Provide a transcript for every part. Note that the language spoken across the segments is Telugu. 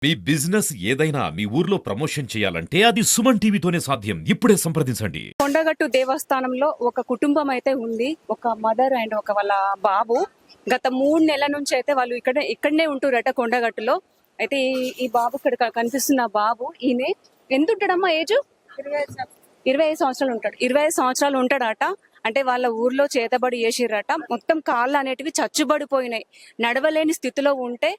మీ బిజినెస్ ఏదైనా మీ ఊర్లో ప్రమోషన్ చేయాలంటే అది సుమన్ టీవీతోనే సాధ్యం. ఇప్పుడే సంప్రదించండి. కొండగట్టు దేవస్థానంలో ఒక కుటుంబం అయితే ఉంది. ఒక మదర్ అండ్ ఒక వాళ్ళ బాబు. గత 3 నెలల నుంచి అయితే వాళ్ళు ఇక్కడనే ఉంటురట కొండగట్టులో. అయితే ఈ బాబు ఇక్కడ కనిపిస్తున్న బాబు ఈయన ఎంత ఉంటాడమ్మా ఏజ్? 25 సంవత్సరాలు ఉంటాడు. 25 సంవత్సరాలు ఉంటాడట. అంటే వాళ్ళ ఊర్లో చేతబడి చేసిర్రట. మొత్తం కాళ్ళు అనేటివి చచ్చుబడిపోయినాయి. నడవలేని స్థితిలో ఉంటే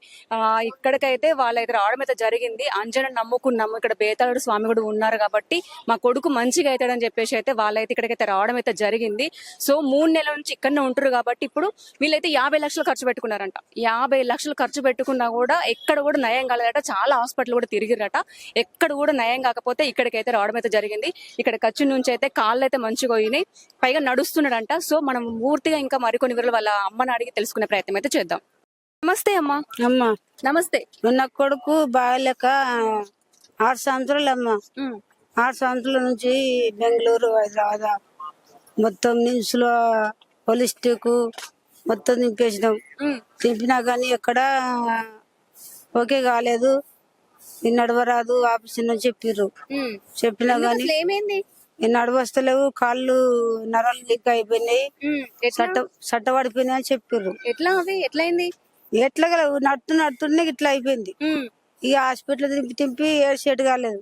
ఇక్కడికైతే వాళ్ళైతే రావడం అయితే జరిగింది. అంజన నమ్ముకున్నాము, ఇక్కడ బేతాళుడు స్వామి కూడా ఉన్నారు కాబట్టి మా కొడుకు మంచిగా అవుతాడని చెప్పేసి అయితే వాళ్ళైతే ఇక్కడికైతే రావడం అయితే జరిగింది. సో 3 నెలల నుంచి ఇక్కడనే ఉంటారు కాబట్టి ఇప్పుడు వీళ్ళైతే 50 లక్షలు ఖర్చు పెట్టుకున్నారంట. 50 లక్షలు ఖర్చు పెట్టుకున్నా కూడా ఎక్కడ కూడా నయం కాలేదట. చాలా హాస్పిటల్ కూడా తిరిగిరట. ఎక్కడ కూడా నయం కాకపోతే ఇక్కడికైతే రావడం అయితే జరిగింది. ఇక్కడ ఖర్చు నుంచి అయితే కాళ్ళు అయితే మంచిగా పోయినాయి, పైగా నడుస్తున్నాడంట. సో మనం పూర్తిగా ఇంకా మరికొన్ని వివరాలు వాళ్ళ అమ్మని అడిగి తెలుసుకునే ప్రయత్నం అయితే చేద్దాం. నమస్తే అమ్మా. అమ్మా నమస్తే. నా కొడుకు బాగాలేక 6 సంవత్సరాలు అమ్మా. 6 సంవత్సరాల నుంచి బెంగళూరు, హైదరాబాద్ మొత్తం నిమ్స్ లో హోలిస్టిక్ మొత్తం నింపేసినాం. నింపినా కానీ ఎక్కడ ఓకే కాలేదు. నడవరాదు ఆపరేషన్ అని చెప్పిర్రు. చెప్పినా గానీ ఏమైంది? నడవస్తలేవు, కాళ్ళు నరాలు లీక్ అయిపోయినాయి, సట్ట పడిపోయినాయి అని చెప్పిర్రు. ఎట్లా అవి ఎట్లయింది? ఎట్లా నడుతుండే ఇట్లా అయిపోయింది. ఇక హాస్పిటల్ తింపి ఏడు కాలేదు.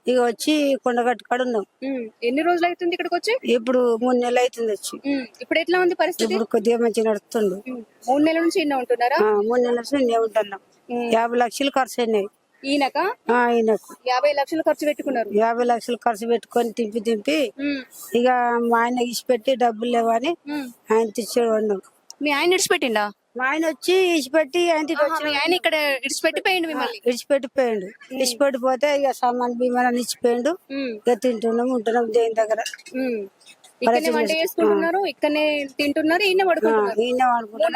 ఇక వచ్చి కొండగట్టు కాడ ఉన్నాం. ఎన్ని రోజులు అవుతుంది ఇక్కడికి వచ్చి? ఇప్పుడు 3 నెలలు అవుతుంది వచ్చి. ఇప్పుడు ఎట్లా ఉంది పరిస్థితి? ఇప్పుడు కొద్దిగా మంచిగా నడుస్తుండు. 3 నెలల నుంచి ఇన్న ఉంటున్నారా? 3 నెలల నుంచి నేను ఉంటున్నాం. 50 లక్షలు ఖర్చు అయినాయి ఈయనక. ఈయనకు 50 లక్షలు ఖర్చు పెట్టుకున్నారు. 50 లక్షలు ఖర్చు పెట్టుకొని తింపి ఇక మా ఆయన ఇచ్చిపెట్టి డబ్బులు లేవని ఆయన తెచ్చాడు ఉన్నాం. మీ ఆయన ఇడిచిపెట్టిండా? మా ఆయన వచ్చి ఇచ్చిపెట్టి ఆయన ఇక్కడ ఇడిచిపెట్టిపోయిండు మిమ్మల్ని? ఇడిచిపెట్టిపోయాడు. ఇచ్చిపెట్టిపోతే ఇక సామాన్ భీమాన్ని ఇచ్చిపోయాడు. ఇక తింటున్నాం ఉంటున్నాం దేవుని దగ్గర. ఇక్కడనే వంట చేసుకుంటున్నారు, ఇక్కడనే తింటున్నారు, ఈయన పడుకుంటున్నారు. ఈయన అనుకుంటున్నాం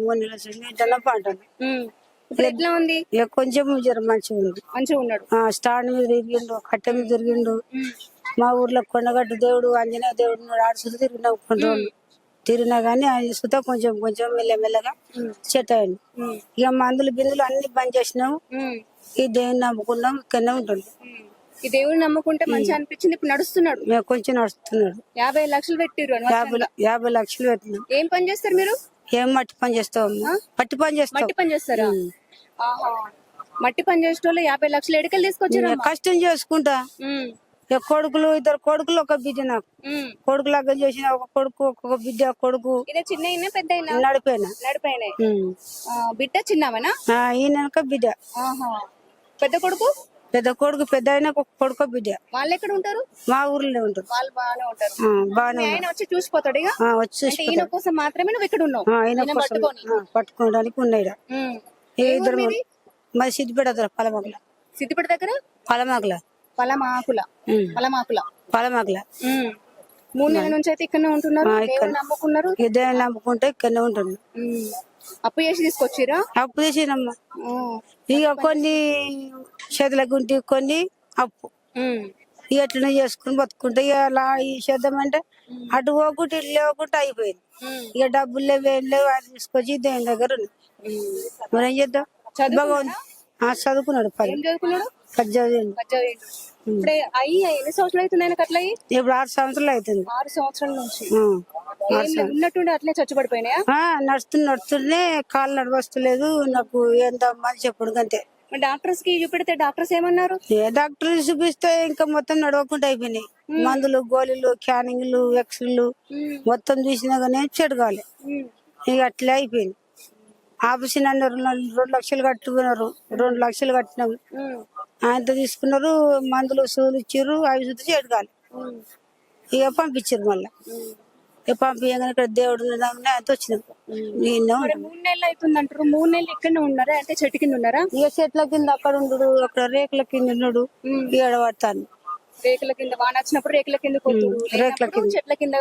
3 నెలల నుంచి తింటున్నాం పంటున్నాం. ఇప్పుడు ఎట్లా ఉంది? ఇక కొంచెం జ్వరం మంచిగా ఉంది. మంచిగా ఉన్నాడు. స్టాండ్ మీద తిరిగిండు, కట్టె మీద తిరిగిండు. మా ఊర్లో కొండగట్టు దేవుడు, ఆంజనేయ దేవుడు ఆడు సుత తిరిగినాం కొన్ని రోజులు. తిరిగినా గానీ ఆయన సుత కొంచెం మెల్లమెల్లగా సెట్ అయ్యింది. ఇక మందులు బిందులు అన్ని బంద్ చేసినాము. ఈ దేవుని నమ్ముకున్నాం, ఇక్కడనే ఉంటుంది. ఈ దేవుని నమ్ముకుంటే మంచి అనిపించింది. ఇప్పుడు నడుస్తున్నాడు, కొంచెం నడుస్తున్నాడు. 50 లక్షలు పెట్టిర్రు. 50 లక్షలు పెట్టినాం. ఏం పని చేస్తారు మీరు? ఏం మట్టి పని చేస్తావు? మట్టి పని చేస్తాం. మట్టి పని చేస్తారా? మట్టి పని చేసేటోళ్ళు 50 లక్షలు ఎడికలు తీసుకొచ్చారు. కష్టం చేసుకుంటా. కొడుకులు 2 కొడుకులు, ఒక బిడ్డ. నాకు కొడుకు లగ్గం చేసిన ఒక కొడుకు, ఒక బిడ్డ. కొడుకు చిన్న పెద్ద నడిపోయినా బిడ్డ చిన్నవనా? ఈయన బిడ్డ. పెద్ద కొడుకు పెద్ద అయినా ఒక కొడుకు బిడ్డ. వాళ్ళు ఎక్కడ ఉంటారు? మా ఊర్లో ఉంటారు. వాళ్ళు బాగానే ఉంటారు. బాగానే వచ్చి చూసిపోతాడు. వచ్చి ఈయన కోసం మాత్రమే నువ్వు ఇక్కడ ఉన్నావు. పట్టుకోవడానికి ఉన్నాయి. ఇద్దరు మరి సిద్దిపేట పలమగల. సిద్దిపేట దగ్గర పలమగల. 3 నెలల నుంచి అయితే ఇక్కడనే ఉంటున్నారు. నమ్ముకున్నారు. ఇద్దరు నమ్ముకుంటే ఇక్కడనే ఉంటున్నారు. అప్పు చేసి తీసుకొచ్చిరా? అప్పు చేసినమ్మా. ఇక కొన్ని చేతులకు ఉంటే కొన్ని అప్పు ఎట్లనే చేసుకుని బతుకుంటే ఇక ఈ చేద్దాం అంటే అటు పోకుంటే ఇటు లేవకుంటే అయిపోయింది. ఇక డబ్బులు లేవు, ఏం లేవు, అది తీసుకొచ్చి దేని దగ్గర ఉంది. మరి ఏం చేద్దాం? చదువుకున్నాడు. 18 ఎన్ని సంవత్సరాలు అవుతుంది ఆయనకు అట్లా? ఇప్పుడు 6 సంవత్సరాలు అవుతుంది. 6 సంవత్సరాల నుంచి ఉన్నట్టుండి అట్లే చచ్చిపడిపోయినాయా? నడుస్తుండే కాళ్ళు నడవస్తలేదు. నాకు ఎంత మంది చెప్పుడు అంతే. డాక్టర్స్ కి చూపెడితే డాక్టర్స్ ఏమన్నారు? డాక్టర్ చూపిస్తే ఇంకా మొత్తం నడవకుండా అయిపోయినాయి. మందులు, గోళీలు, క్యానింగ్లు, ఎక్స్రేలు మొత్తం చూసినా కానీ చెడు కాలే. ఇక అట్లే అయిపోయింది. ఆపరేషన్ అన్నారు. 2 లక్షలు కట్టుకున్నారు. 2 లక్షలు కట్టినాము. ఆయనతో తీసుకున్నారు. మందులు సూదులు ఇచ్చిర్రు. అవి చూస్తే చెడు కాలే. ఇక పంపించారు. మళ్ళా ఇక పంపించగానే ఇక్కడ దేవుడు ఆయనతో వచ్చినాం. 3 నెలలు అవుతుంది అంటారు. 3 నెలలు ఇక్కడనే ఉన్నారా? అంటే చెట్టు కింద ఉన్నారా? ఇక చెట్ల కింద అక్కడ ఉండడు, అక్కడ రేకుల కింద ఉన్నాడు. ఏడబడతాను. రేకుల కింద వాన వచ్చినప్పుడు రేకుల కింద రేకుల కింద, చెట్ల కింద,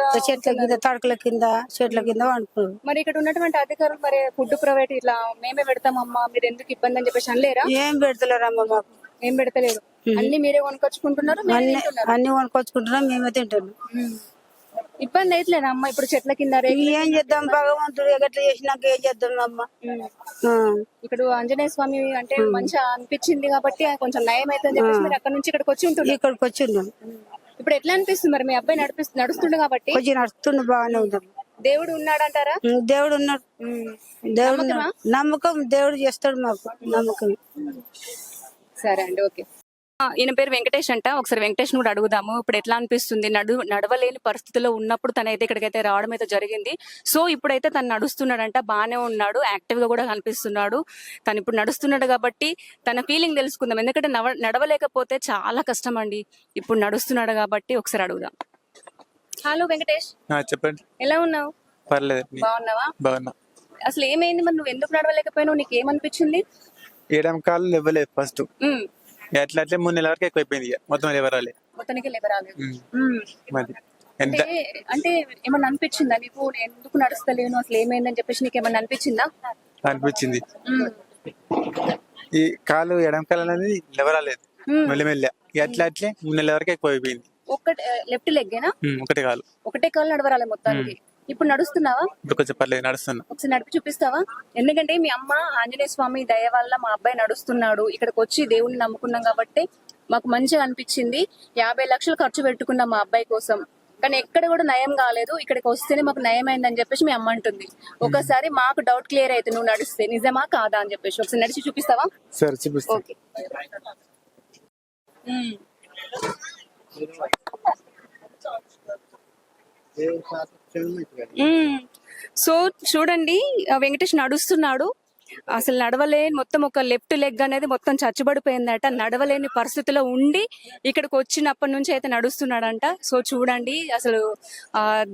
తడకల కింద, చెట్ల కింద వండుకున్నాడు. మరి ఇక్కడ ఉన్నటువంటి అధికారులు మరి ఫుడ్ ప్రైవేట్ ఇట్లా మేమే పెడతామమ్మా, మీరు ఎందుకు ఇబ్బంది అని చెప్పేసి అనలేరా? ఏం పెడతలేరమ్మా, మాకు ఏం పెడతలేదు. అన్ని మీరే కొనుకొచ్చుకుంటున్నారు? అన్ని కొనుకొచ్చుకుంటున్నాం, మేమే తింటున్నాం. ఇబ్బంది అయితలేదా అమ్మ ఇప్పుడు చెట్ల కింద ఏం చేద్దాం, భగవంతుడు ఎట్లా చేసినాక ఏం చేద్దాం అమ్మ. ఆ, ఇక్కడ ఆంజనేయ స్వామి అంటే మంచిగా అనిపించింది కాబట్టి కొంచెం నయం అవుతుందని చెప్పేసి మీరు అక్కడ నుంచి ఇక్కడికి వచ్చి ఉంటున్నారు. ఇక్కడికి వచ్చిండు. ఇప్పుడు ఎట్లా అనిపిస్తుంది మరి మీ అబ్బాయి నడుస్తుండు కాబట్టి? కొంచెం నడుస్తుండు, బాగానే ఉందాం. దేవుడు ఉన్నాడంటారా? దేవుడు ఉన్నాడు, దేవుడు ఉన్నాడు. నమ్మకం, దేవుడు చేస్తాడు మాకు నమ్మకం. సరే అండి, ఓకే. ఈయన పేరు వెంకటేష్ అంట. ఒకసారి వెంకటేష్ కూడా అడుగుదాము. ఇప్పుడు ఎట్లా అనిపిస్తుంది? నడవలేని పరిస్థితిలో ఉన్నప్పుడు తనైతే ఇక్కడికైతే రావడం అయితే జరిగింది. సో ఇప్పుడైతే తను నడుస్తున్నాడంట, బాగానే ఉన్నాడు, యాక్టివ్ గా కూడా కనిపిస్తున్నాడు. తను ఇప్పుడు నడుస్తున్నాడు కాబట్టి తన ఫీలింగ్ తెలుసుకుందాం. ఎందుకంటే నడవలేకపోతే చాలా కష్టం అండి. ఇప్పుడు నడుస్తున్నాడు కాబట్టి ఒకసారి అడుగుదాం. హలో వెంకటేష్, చెప్పండి. ఎలా ఉన్నావు? పర్లేదు, బాగున్నావా? బాగున్నా. అసలు ఏమైంది మరి? నువ్వు ఎందుకు నడవలేకపోయినావు? నీకు ఏమనిపించింది? ఏడం కాళ్ళు ఇవ్వలేదు ఫస్ట్, అట్లా అట్లే 3 నెలల వరకు ఎక్కువైపోయింది. మొత్తం ఎవరాలే మొత్తానికి లేవరాలేదు. మరి ఎంత అంటే ఏమన్నా అనిపించిందా నీకు? ఎందుకు నడుస్తలేను, అసలు ఏమైందని చెప్పేసి నీకు ఏమన్నా అనిపించిందా? అనిపించింది. ఈ కాలు ఎడం కాలు అనేది ఎవరాలేదు, మెల్లమెల్ల అట్లా అట్లే 3 నెలల వరకు ఎక్కువైపోయింది. ఒక్కటే లెఫ్ట్ లెగ్గేనా? ఒకటే కాలు నడవరాలే మొత్తానికి. ఇప్పుడు నడుస్తున్నావా? ఇప్పుడు కొంచెం పర్లేదు, నడుస్తున్నా. ఒకసారి నడిపి చూపిస్తావా? ఎందుకంటే మీ అమ్మ ఆంజనేయ స్వామి దయ వల్ల మా అబ్బాయి నడుస్తున్నాడు, ఇక్కడికి వచ్చి దేవుణ్ణి నమ్ముకున్నాం కాబట్టి మాకు మంచిగా అనిపించింది. 50 లక్షలు ఖర్చు పెట్టుకున్నాం మా అబ్బాయి కోసం, కానీ ఎక్కడ కూడా నయం కాలేదు. ఇక్కడికి వస్తేనే మాకు నయం అయిందని చెప్పేసి మీ అమ్మ అంటుంది. ఒకసారి మాకు డౌట్ క్లియర్ అయితే నువ్వు నడిస్తే నిజమా కాదా అని చెప్పేసి ఒకసారి నడిచి చూపిస్తావా? సరే, చూపిస్తా. ఓకే. సో చూడండి, వెంకటేష్ నడుస్తున్నాడు. అసలు నడవలేని మొత్తం ఒక లెఫ్ట్ లెగ్ అనేది మొత్తం చచ్చుబడిపోయిందట. నడవలేని పరిస్థితిలో ఉండి ఇక్కడికి వచ్చినప్పటి నుంచి అయితే నడుస్తున్నాడంట. సో చూడండి, అసలు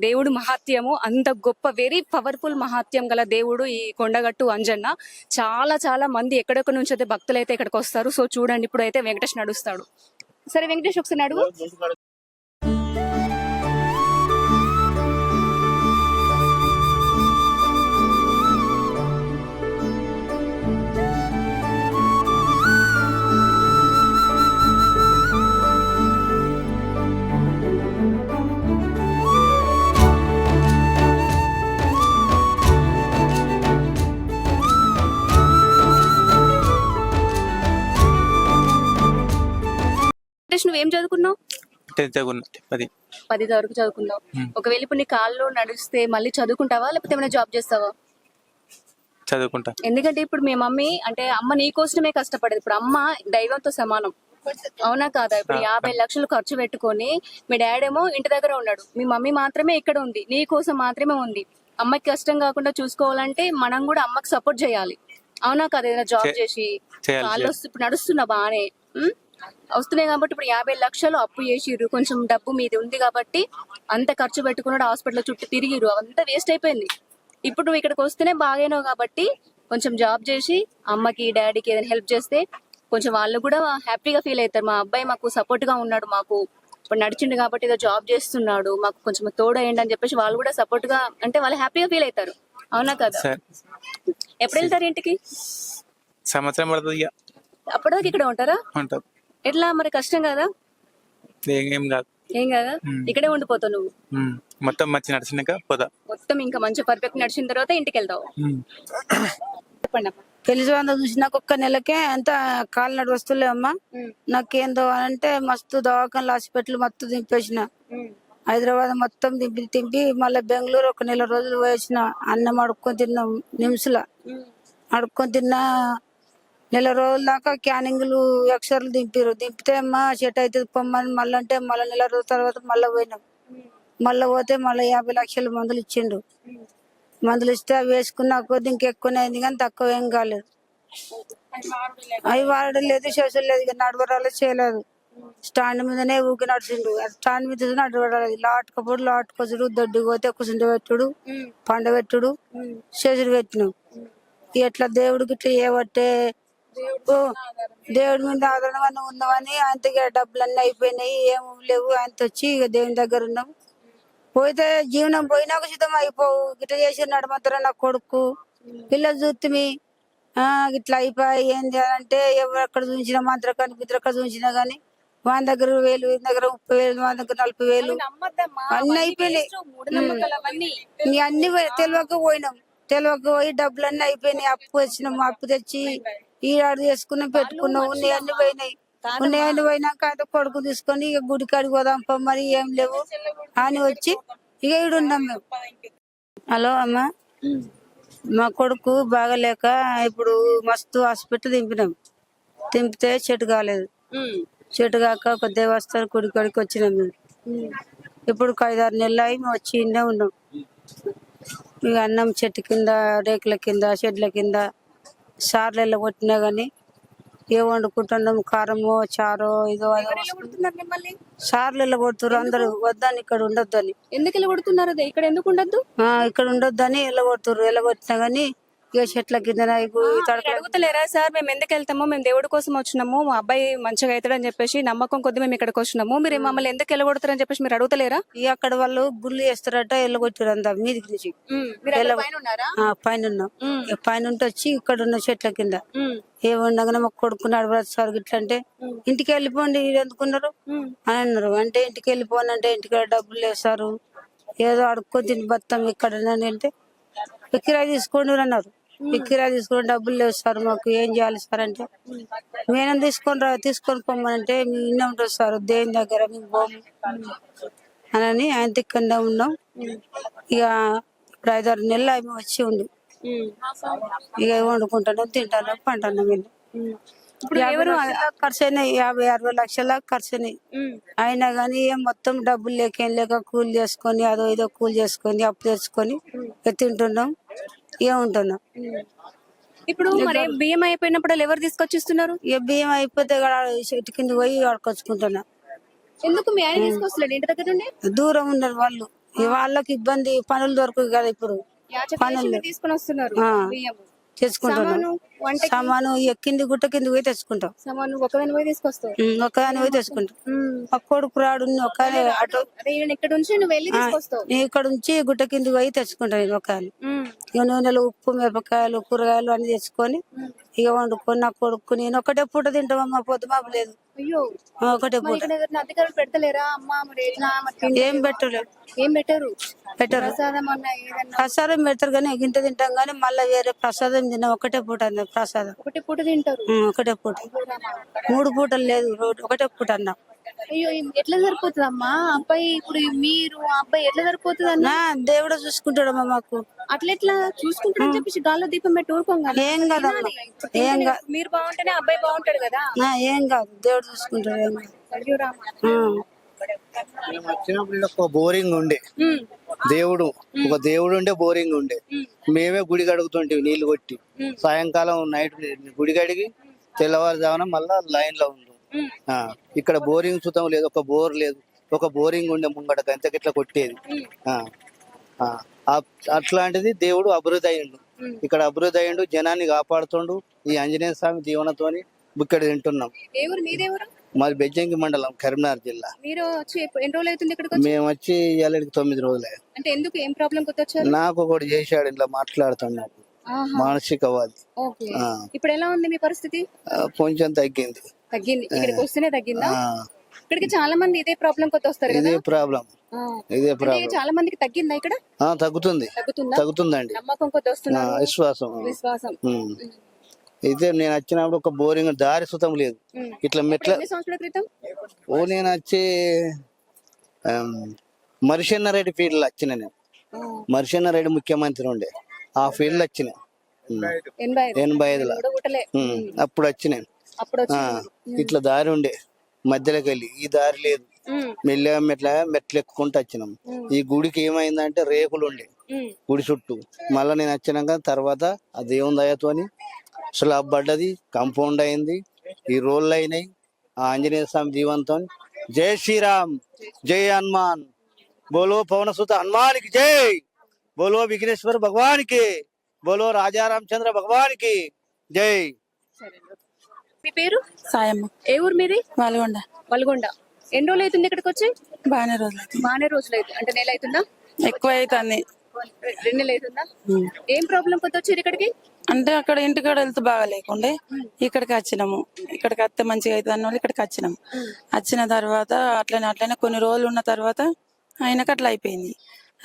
దేవుడు మహాత్యము అంత గొప్ప, వెరీ పవర్ఫుల్ మహాత్యం గల దేవుడు ఈ కొండగట్టు అంజన్న. చాలా చాలా మంది ఎక్కడెక్కడ నుంచి అయితే భక్తులు అయితే ఇక్కడికి వస్తారు. సో చూడండి, ఇప్పుడు అయితే వెంకటేష్ నడుస్తాడు. సరే వెంకటేష్, ఒకసారి నడువు. నువ్వేం చదువుకున్నావు? 10th వరకు చదువుకున్నావు. ఒకవేళ ఇప్పుడు నీ కాళ్ళు నడిస్తే మళ్ళీ చదువుకుంటావా, లేకపోతే ఏమైనా జాబ్ చేస్తావా? చదువుకుంటా. ఎందుకంటే ఇప్పుడు మీ మమ్మీ అంటే అమ్మ నీ కోసమే కష్టపడేది. ఇప్పుడు అమ్మ దైవంతో సమానం, అవునా కాదా? ఇప్పుడు 50 లక్షలు ఖర్చు పెట్టుకొని మీ డాడీ ఏమో ఇంటి దగ్గర ఉన్నాడు, మీ మమ్మీ మాత్రమే ఇక్కడ ఉంది, నీ కోసం మాత్రమే ఉంది. అమ్మకి కష్టం కాకుండా చూసుకోవాలంటే మనం కూడా అమ్మకి సపోర్ట్ చేయాలి, అవునా కాదా? ఏదైనా జాబ్ చేసి కాళ్ళు ఇప్పుడు నడుస్తున్నా బానే వస్తున్నాయి కాబట్టి ఇప్పుడు 50 లక్షలు అప్పు చేసిర్రు, కొంచెం డబ్బు మీది ఉంది కాబట్టి అంత ఖర్చు పెట్టుకున్నాడు, హాస్పిటల్ చుట్టూ తిరిగిరు, అవంతా వేస్ట్ అయిపోయింది. ఇప్పుడు నువ్వు ఇక్కడికి వస్తేనే బాగైనావు కాబట్టి కొంచెం జాబ్ చేసి అమ్మకి డాడీకి ఏదైనా హెల్ప్ చేస్తే కొంచెం వాళ్ళు కూడా హ్యాపీగా ఫీల్ అవుతారు. మా అబ్బాయి మాకు సపోర్ట్ గా ఉన్నాడు, మాకు ఇప్పుడు నడిచిండు కాబట్టి ఏదో జాబ్ చేస్తున్నాడు, మాకు కొంచెం తోడయ్యండి అని చెప్పేసి వాళ్ళు కూడా సపోర్ట్ గా అంటే వాళ్ళు హ్యాపీగా ఫీల్ అవుతారు, అవునా కదా? ఎప్పుడు వెళ్తారు ఇంటికి? సంవత్సరం పడుతుంది. అప్పటిదాకా ఇక్కడ ఉంటారా? ఎట్లా మరి? కష్టం కదా? ఏం కాదు, ఏం కదా, ఇక్కడే ఉండిపోతావు నువ్వు. మొత్తం మంచి నడిచినాక పోతా. మొత్తం ఇంకా మంచి పర్ఫెక్ట్ నడిచిన తర్వాత ఇంటికి వెళ్తావు. చెప్పండి అమ్మా. పెళ్లి సంబంధం చూసినాక ఒక్క నెలకే ఎంత కాలు నడు వస్తులే అమ్మా. నాకేందో అంటే మస్తు దవాఖానలు హాస్పిటల్ మొత్తం దింపేసిన, హైదరాబాద్ మొత్తం దింపి మళ్ళీ బెంగళూరు 1 నెల రోజులు పోయేసిన. అన్నం అడుక్కొని తిన్నాం, నిమ్స్లా అడుక్కొని తిన్నా. నెల రోజుల దాకా క్యానింగ్లు ఎక్స్రేలు దింపితే అమ్మా సెట్ అవుతుంది పొమ్మని మళ్ళీ అంటే మళ్ళీ నెల రోజుల తర్వాత మళ్ళీ పోయినాం. మళ్ళీ పోతే మళ్ళీ 50 లక్షల మందులు ఇచ్చిండు. మందులు ఇస్తే అవి వేసుకున్న కొద్ది ఇంకెక్కువనే అయింది, కానీ తక్కువ ఏం కాలేదు. అవి వాడలేదు, చేసలేదు, ఇక నడవరాలేదు, చేయలేదు. స్టాండ్ మీదనే ఊకి నడిచిండు, స్టాండ్ మీద నడవరాలేదు. లాటుకపోడు, లాటుకొచ్చుడు, దొడ్డి పోతే కుసుండి పెట్టుడు, పండబెట్టుడు, చేసుడు పెట్టినాం. ఎట్లా దేవుడికి ఇట్లా చేయబట్టే దేవుడి మీద ఆదరణగా ఉన్నామని ఆయనతో డబ్బులన్నీ అయిపోయినాయి, ఏం లేవు. ఆయనతో వచ్చి ఇక దేవుని దగ్గర ఉన్నాం. పోతే జీవనం పోయినాక సిద్ధం అయిపోవు. గిట్లా చేసి నడమంటారా నా కొడుకు పిల్లలు చూస్తే ఇట్లా అయిపోయి ఏంది అంటే ఎవరు ఎక్కడ చూసినా మంత్రకాన్ని బిద్రక్కడ చూసినా గానీ వాని దగ్గర 1000, వీని దగ్గర 30,000, వాని దగ్గర 40,000 నమ్మద్దమ్మా, అన్ని అయిపోయినాయి. మూఢనమ్మకాలు అవన్నీ. ఇంక అన్ని తెలియక పోయినాం. తెలియక పోయి డబ్బులన్నీ అయిపోయినాయి. అప్పు వచ్చినాం, అప్పు తెచ్చి ఈడాడు చేసుకున్నాం, పెట్టుకున్నాం. ఉన్నాయన్నీ పోయినాయి. ఉన్నాయన్నీ పోయినాక అయితే కొడుకు తీసుకొని ఇక గుడి కాడికి పోదాం మరి ఏం లేవు అని వచ్చి ఇక ఈడున్నాం మేము. హలో అమ్మ, మా కొడుకు బాగలేక ఇప్పుడు మస్తు హాస్పిటల్ దింపినాం. దింపితే చెట్టు కాలేదు. చెట్టు కాక ఒక దేవస్థానం గుడి కాడికి వచ్చినాం మేము. ఇప్పుడు 5-6 నెలలు అయి మేము వచ్చి ఇండే ఉన్నాం. ఇక అన్నం చెట్టు కింద, రేకుల కింద, చెట్ల కింద సార్లు కొట్టినా గానీ ఏ వండుకుంటున్నాం, కారమో చారో ఇదో అదో కొడుతున్నారు మిమ్మల్ని? సార్లు కొడుతున్నారు అందరూ. వద్దని ఇక్కడ ఉండొద్దని. ఎందుకు ఇలా కొడుతున్నారు? అదే ఇక్కడ ఎందుకు ఉండద్దు? ఇక్కడ ఉండొద్దని ఎల్లగొడుతున్నారు. ఎల్లగొట్టినా గానీ ఇక చెట్ల కింద అడుగుతలేరా సార్? మేము ఎందుకు వెళ్తామో, మేము దేవుడి కోసం వచ్చినాము, మా అబ్బాయి మంచిగా అవుతాడని చెప్పేసి నమ్మకం కొద్ది మేము ఇక్కడికి వచ్చినాము, మీరు మమ్మల్ని ఎందుకు వెళ్ళగొడతారని చెప్పేసి మీరు అడుగుతలేరా? ఇక అక్కడ వాళ్ళు గుళ్ళు వేస్తారట, ఎల్లగొట్టారు అంతా మీదికి నుంచి. పైన ఉన్నాం. పైన ఉంటే వచ్చి ఇక్కడ ఉన్న చెట్ల కింద ఏమన్నాగానే మాకు కొడుకున్నాడు సార్ ఇట్లా అంటే ఇంటికి వెళ్ళిపోండి ఎందుకున్నారు అని అన్నారు. అంటే ఇంటికి వెళ్ళిపోను అంటే ఇంటికి డబ్బులు వేస్తారు, ఏదో అడుక్కొని తిని బతాం ఇక్కడ అంటే కిరాయి తీసుకోండి అన్నారు. కిరాయి తీసుకుని డబ్బులు లేవు సార్, మాకు ఏం చేయాలి సార్ అంటే మేనం తీసుకొని పొమ్మనంటే మేము ఇన్న ఉంటాం సార్ దేని దగ్గర మేము పోము అని ఆయన తిక్కనే ఉన్నాం. ఇక ఇప్పుడు 5-6 నెలలు ఆమె వచ్చి ఉండి ఇక వండుకుంటాను, తింటాను, పంటాను. వీళ్ళు ఇప్పుడు ఎవరు ఖర్చు అయినాయి 50-60 లక్షల ఖర్చు అయినాయి. అయినా కానీ ఏం మొత్తం డబ్బులు లేకేం లేక కూలి చేసుకొని అదో ఇదో కూలి చేసుకొని అప్పు తెచ్చుకొని తింటున్నాం, ఏముంటున్నాం. ఇప్పుడు మరి బియ్యం అయిపోయినప్పుడు ఎవరు తీసుకొచ్చిస్తున్నారు? ఇక బియ్యం అయిపోతే చెట్టు కింద పోయి ఆడుకొచ్చుకుంటున్నా. ఎందుకు మీ ఆయన తీసుకొస్తలేడు ఇంటి దగ్గర నుండి? దూరం ఉన్నారు వాళ్ళు, వాళ్ళకి ఇబ్బంది, పనులు దొరకదు కదా ఇప్పుడు. పనులు తీసుకుని వస్తున్నారు, తెచ్చుకుంటున్నాం. సామాను కింది గుట్ట కింద పోయి తెచ్చుకుంటాం. సామాను ఒకదాని పోయి తీసుకొస్తావు? ఒకదాని పోయి తెచ్చుకుంటాం. ఒక కొడుకు రాడు, ఒక అటు ఇక్కడ నుంచి నువ్వు వెళ్ళి తీసుకొస్తావు. ఇక్కడ నుంచి గుట్ట కింద పోయి తెచ్చుకుంటాను నేను ఒకదాని. ఇక నూనెలు, ఉప్పు, మిరపకాయలు, కూరగాయలు అన్ని తెచ్చుకొని ఇక వండుకొని నా కొడుకు నేను ఒకటే పూట తింటామమ్మా, పొద్దుమాపు లేదు. అయ్యో, ఒకటే పూట. అధికారులు పెడతలేరా అమ్మా? ఏం పెట్టలేదు. ఏం పెట్టరు? ప్రసాదం పెడతారు కానీ గింత తింటాం కానీ మళ్ళీ వేరే ప్రసాదం తిన్నాం. ఒకటే పూట అన్న ప్రసాదం. ఒకటే పూట తింటారు? ఒకటే పూట. 3 పూటలు లేదు, ఒకటే పూట అన్నాం. అయ్యో, ఎట్లా సరిపోతుంది అమ్మా? అబ్బాయి ఇప్పుడు మీరు అబ్బాయి ఎట్లా సరిపోతుంది అన్న? దేవుడు చూసుకుంటాడమ్మా మాకు. అట్లెట్లా చూసుకుంటాడని చెప్పేసి గాల్లో దీపం పెట్టి ఊరుకోం కదా? ఏం కాదమ్మా, ఏం కాదు. మీరు బాగుంటేనే అబ్బాయి బాగుంటాడు కదా? ఏం కాదు, దేవుడు చూసుకుంటాడు. ఏం కాదు. అయ్యో రామా. మేము వచ్చినప్పుడు ఒక బోరింగ్ ఉండే ఒక దేవుడు ఉండే బోరింగ్ ఉండే. మేమే గుడి కడుగుతుంటే నీళ్లు కొట్టి సాయంకాలం నైట్ గుడి కడిగి తెల్లవారుజామున మళ్ళా లైన్ లో ఉంది. ఇక్కడ బోరింగ్ సుతం లేదు, ఒక బోర్ లేదు. ఒక బోరింగ్ ఉండే ముంగట గంతకిట్లా కొట్టేది. అట్లాంటిది దేవుడు అభివృద్ధి అయ్యిండు. ఇక్కడ అభివృద్ధి అయ్యిండు, జనాన్ని కాపాడుతుండు. ఈ ఆంజనేయ స్వామి దీవెనతోని ఇక్కడ తింటున్నాం. మాది బెజ్జంకి మండలం, కరీంనగర్ జిల్లా. మీరు వచ్చి ఎన్ని రోజులు అవుతుంది ఇక్కడికి? మేము వచ్చి ఇవాళకి 9 రోజులే. అంటే ఎందుకు, ఏం ప్రాబ్లం వచ్చారు? నాకు ఒకటి చేశాడు, ఇట్లా మాట్లాడుతున్నాడు, మానసికవాది. ఇప్పుడు ఎలా ఉంది మీ పరిస్థితి? కొంచెం తగ్గింది. ఇక్కడికి వస్తేనే తగ్గిందా? ఇక్కడికి చాలా మంది ఇదే ప్రాబ్లం వస్తారు. ఇదే ప్రాబ్లం. చాలా మందికి తగ్గిందా ఇక్కడ? తగ్గుతుందండి. నమ్మకం కొద్ది వస్తున్నారు, విశ్వాసం. అయితే నేను వచ్చినప్పుడు ఒక బోరింగ్ దారి సుతం లేదు. ఇట్లా మెట్ల నేను వచ్చి మరిషన్నారెడ్డి ఫీల్డ్ లో వచ్చిన. నేను మరిషన్నారెడ్డి ముఖ్యమంత్రి ఉండే ఆ ఫీల్డ్ వచ్చిన 85లో. అప్పుడు వచ్చిన. ఇట్లా దారి ఉండే మధ్యలోకి వెళ్ళి, ఈ దారి లేదు. మెల్లగా మెట్లు ఎక్కుకుంటూ వచ్చినాం. ఈ గుడికి ఏమైందంటే రేకులు ఉండే గుడి చుట్టూ. మళ్ళా నేను వచ్చినాక తర్వాత ఆ దేవుని దయతోని స్లాబ్ పడ్డది, కంపౌండ్ అయింది, ఈ రోళ్ళు అయినాయి. ఆ ఆంజనేయ స్వామి దీవంతో జై శ్రీరామ్, జై హనుమాన్, బోలో పవనసుత హనుమానికి జై, బోలో విఘ్నేశ్వర భగవానికి, బోలో రాజా రామచంద్ర భగవానికి జై. మీ పేరు? సాయమ్మ. ఏ ఊరు మీది? వల్గొండ. ఎన్ని రోజులు అవుతుంది ఇక్కడికి వచ్చి? బాగానే రోజులు. బాగానే రోజులు అవుతుంది అంటే నెల అవుతుందా? ఎక్కువ అవుతుంది. 2 నెలలు అవుతుందా? ఏం ప్రాబ్లం కొత్త వచ్చారు ఇక్కడికి? అంటే అక్కడ ఇంటికాడ వెళ్తే బాగా లేకుండే ఇక్కడికి వచ్చినాము. ఇక్కడికి వస్తే మంచిగా అవుతుంది అన్న వాళ్ళు ఇక్కడికి వచ్చినాము. వచ్చిన తర్వాత అట్లనే కొన్ని రోజులు ఉన్న తర్వాత ఆయనకు అట్లా అయిపోయింది.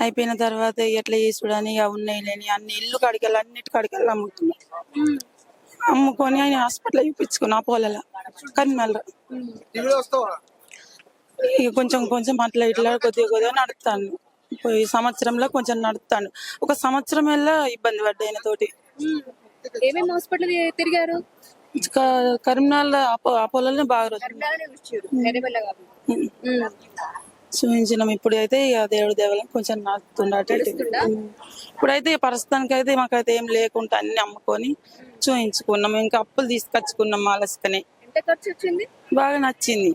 అయిపోయిన తర్వాత ఎట్లా చేసుడని ఇక ఉన్నాయి లేని అన్ని ఇల్లు కాడికెళ్ళి అన్నిటి కాడికెళ్ళి అమ్ముతున్నాం. అమ్ముకొని ఆయన హాస్పిటల్ చూపించుకున్నా పోలేలా కన్మల. ఇక కొంచెం కొంచెం అట్లా ఇట్లా కొద్దిగా నడుస్తాను. పోయి సంవత్సరంలో కొంచెం నడుస్తాను. ఒక సంవత్సరం వెళ్ళా ఇబ్బంది పడ్డా ఆయన తోటి. ఏమేమి హాస్పిటల్ తిరిగారు? కరీంనగర్ అపోలోనే బాగా రోజు చూపించినాం. ఇప్పుడు అయితే ఇక దేవుడి దేవాలయం కొంచెం నడుస్తుండే. ఇప్పుడైతే ప్రస్తుతానికి అయితే మాకైతే ఏం లేకుండా అన్ని అమ్ముకొని చూయించుకున్నాం. ఇంకా అప్పులు తీసుకొచ్చుకున్నాం మాలసుకనే. ఎంత ఖర్చు వచ్చింది? బాగా నచ్చింది.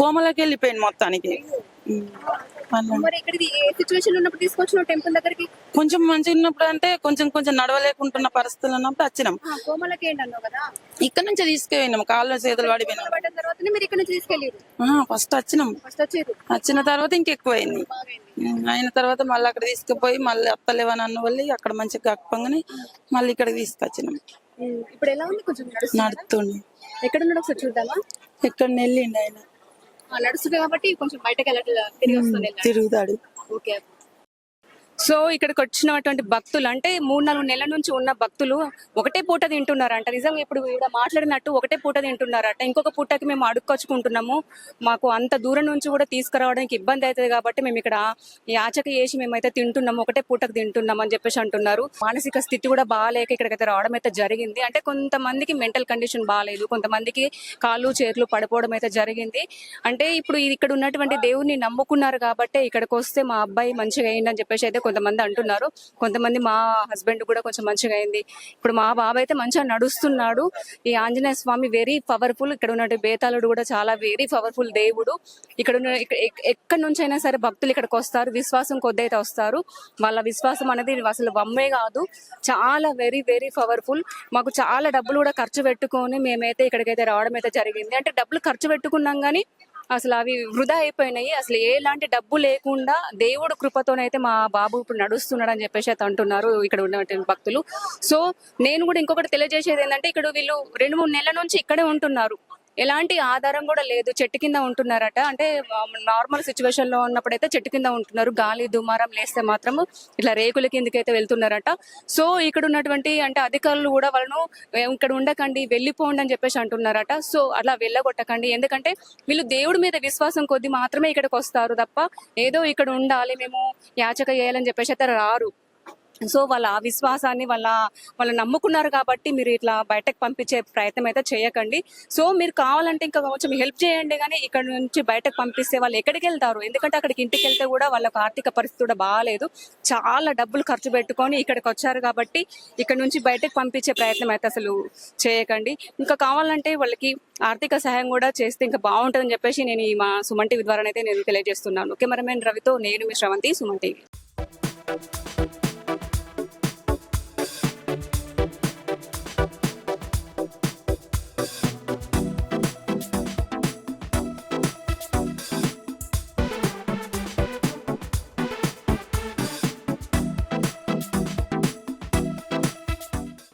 కోమలకి వెళ్ళిపోయింది మొత్తానికి. మరి ఇక్కడ ఏ సిచువేషన్ ఉన్నప్పుడు తీసుకొచ్చిన టెంపుల్ దగ్గరికి? కొంచెం మంచిగా ఉన్నప్పుడు అంటే కొంచెం కొంచెం నడవలేకుంటున్న పరిస్థితులు ఉన్నప్పుడు వచ్చినాం. కోమలకి ఏంటన్నావు కదా, ఇక్కడ నుంచి తీసుకెళ్ళినాం. కాళ్ళు చేతులు పడిపోయినాం. పడ్డ తర్వాతనే మీరు ఇక్కడ నుంచి తీసుకెళ్ళారు? ఫస్ట్ వచ్చినాం. ఫస్ట్ వచ్చేది వచ్చిన తర్వాత ఇంకెక్కువైంది. అయిన తర్వాత మళ్ళీ అక్కడ తీసుకుపోయి మళ్ళీ అత్తలేవని అన్న వాళ్ళు అక్కడ మంచిగా గప్పంగానే మళ్ళీ ఇక్కడికి తీసుకొచ్చినాం. ఇప్పుడు ఎలా ఉంది? కొంచెం నడుతుండే. ఎక్కడ ఉన్నాడు ఒకసారి చూద్దామా? ఎక్కడ వెళ్ళిండి ఆయన. నడుస్తుంది కాబట్టి కొంచెం బయటకు వెళ్ళట్లేదు, తిరిగి వస్తుంది. తిరుగుతాడు. ఓకే. సో ఇక్కడికి వచ్చినటువంటి భక్తులు అంటే 3-4 నెలల నుంచి ఉన్న భక్తులు ఒకటే పూట తింటున్నారంట. నిజంగా ఇప్పుడు ఇక్కడ మాట్లాడినట్టు ఒకటే పూట తింటున్నారట. ఇంకొక పూటకి మేము అడుక్కొచ్చుకుంటున్నాము, మాకు అంత దూరం నుంచి కూడా తీసుకురావడానికి ఇబ్బంది అవుతుంది కాబట్టి మేము ఇక్కడ యాచక చేసి మేమైతే తింటున్నాము, ఒకటే పూటకు తింటున్నాం అని చెప్పేసి అంటున్నారు. మానసిక స్థితి కూడా బాగాలేక ఇక్కడికైతే రావడం అయితే జరిగింది. అంటే కొంతమందికి మెంటల్ కండిషన్ బాగాలేదు, కొంతమందికి కాళ్ళు చేతులు పడిపోవడం అయితే జరిగింది. అంటే ఇప్పుడు ఇక్కడ ఉన్నటువంటి దేవుడిని నమ్ముకున్నారు కాబట్టి ఇక్కడికి వస్తే మా అబ్బాయి మంచిగా అయిందని చెప్పేసి అయితే కొంతమంది అంటున్నారు. కొంతమంది మా హస్బెండ్ కూడా కొంచెం మంచిగా అయింది. ఇప్పుడు మా బాబు అయితే మంచిగా నడుస్తున్నాడు. ఈ ఆంజనేయ స్వామి వెరీ పవర్ఫుల్. ఇక్కడ ఉన్న బేతాళుడు కూడా చాలా వెరీ పవర్ఫుల్ దేవుడు. ఇక్కడ ఉన్న ఎక్కడి నుంచి అయినా సరే భక్తులు ఇక్కడికి వస్తారు, విశ్వాసం కొద్ది అయితే వస్తారు. వాళ్ళ విశ్వాసం అనేది అసలు వమ్మే కాదు, చాలా వెరీ వెరీ పవర్ఫుల్. మాకు చాలా డబ్బులు కూడా ఖర్చు పెట్టుకొని మేమైతే ఇక్కడికైతే రావడం అయితే జరిగింది. అంటే డబ్బులు ఖర్చు పెట్టుకున్నాం కానీ అసలు అవి వృధా అయిపోయినాయి. అసలు ఎలాంటి డబ్బు లేకుండా దేవుడు కృపతోనైతే మా బాబు ఇప్పుడు నడుస్తున్నాడు అని చెప్పేసి అయితే అంటున్నారు ఇక్కడ ఉన్నటువంటి భక్తులు. సో నేను కూడా ఇంకొకటి తెలియజేసేది ఏంటంటే ఇక్కడ వీళ్ళు 2-3 నెలల నుంచి ఇక్కడే ఉంటున్నారు, ఎలాంటి ఆధారం కూడా లేదు. చెట్టు కింద ఉంటున్నారట. అంటే నార్మల్ సిచ్యువేషన్ లో ఉన్నప్పుడైతే చెట్టు కింద ఉంటున్నారు, గాలి దుమారం లేస్తే మాత్రం ఇట్లా రేకుల కిందకైతే వెళ్తున్నారట. సో ఇక్కడ ఉన్నటువంటి అంటే అధికారులు కూడా వాళ్ళను ఇక్కడ ఉండకండి వెళ్ళిపోండి అని చెప్పేసి అంటున్నారట. సో అట్లా వెళ్ళగొట్టకండి, ఎందుకంటే వీళ్ళు దేవుడి మీద విశ్వాసం కొద్ది మాత్రమే ఇక్కడికి వస్తారు తప్ప ఏదో ఇక్కడ ఉండాలి మేము యాచక చేయాలని చెప్పేసి అయితే రారు. సో వాళ్ళ ఆ విశ్వాసాన్ని వాళ్ళు నమ్ముకున్నారు కాబట్టి మీరు ఇట్లా బయటకు పంపించే ప్రయత్నం అయితే చేయకండి. సో మీరు కావాలంటే ఇంకా కొంచెం హెల్ప్ చేయండి, కానీ ఇక్కడ నుంచి బయటకు పంపిస్తే వాళ్ళు ఎక్కడికి వెళ్తారు? ఎందుకంటే అక్కడికి ఇంటికి వెళ్తే కూడా వాళ్ళకి ఆర్థిక పరిస్థితి కూడా బాగాలేదు, చాలా డబ్బులు ఖర్చు పెట్టుకొని ఇక్కడికి వచ్చారు కాబట్టి ఇక్కడ నుంచి బయటకు పంపించే ప్రయత్నం అయితే అసలు చేయకండి. ఇంకా కావాలంటే వాళ్ళకి ఆర్థిక సహాయం కూడా చేస్తే ఇంకా బాగుంటుందని చెప్పేసి నేను ఈ మా సుమన్ టీవీ ద్వారా అయితే నేను తెలియజేస్తున్నాను. కెమెరామెన్ రవితో నేను మీ శ్రవంతి, సుమన్ టీవీ.